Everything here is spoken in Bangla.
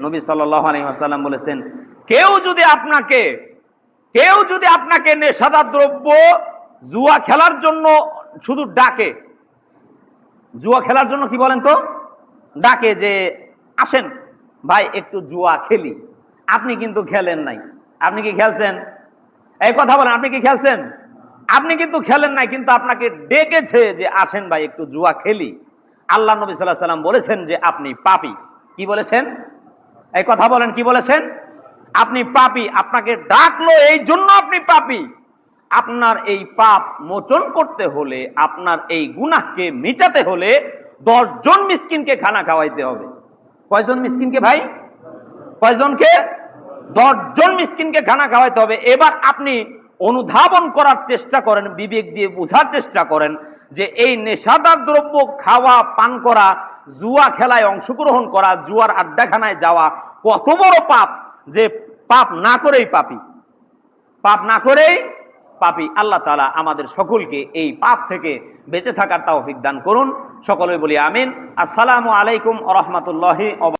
নবী সাল্লাল্লাহু আলাইহি ওয়াসাল্লাম বলেছেন, কেউ যদি আপনাকে নেশাদার দ্রব্য জুয়া খেলার জন্য শুধু ডাকে, জুয়া খেলার জন্য কি বলেন তো ডাকে, যে আসেন ভাই একটু জুয়া খেলি, আপনি কিন্তু খেলেন নাই। আপনি কি খেলছেন? এই কথা বলেন, আপনি কি খেলছেন? আপনি কিন্তু খেলেন নাই, কিন্তু আপনাকে ডেকেছে যে আসেন ভাই একটু জুয়া খেলি। আল্লাহ নবী সাল্লাল্লাহু আলাইহি ওয়াসাল্লাম বলেছেন যে আপনি পাপী। কি বলেছেন? এই কথা বলেন, কি বলেছেন? আপনি পাপী। আপনাকে ডাকলো এই জন্য আপনি পাপী। আপনার এই পাপ মোচন করতে হলে, আপনার এই গুনাহকে মিটাতে হলে 10 জন মিসকিনকে খানা খাওয়াইতে হবে। কয়জন মিসকিনকে ভাই? কয়জনকে? 10 জন মিসকিনকে খানা খাওয়াইতে হবে। এবার আপনি অনুধাবন করার চেষ্টা করেন, বিবেক দিয়ে বোঝার চেষ্টা করেন যে এই নেশাদার দ্রব্য খাওয়া, পান করা, জুয়া খেলায় অংশগ্রহণ করা, জুয়ার আড্ডাখানায় যাওয়া কত বড় পাপ, যে পাপ না করেই পাপী, পাপ না করেই পাপী। আল্লাহ তাআলা আমাদের সকলকে এই পাপ থেকে বেঁচে থাকার তৌফিক দান করুন। সকলে বলি আমিন। আসসালামু আলাইকুম ওয়া রাহমাতুল্লাহি ওয়া বারাকাতুহু।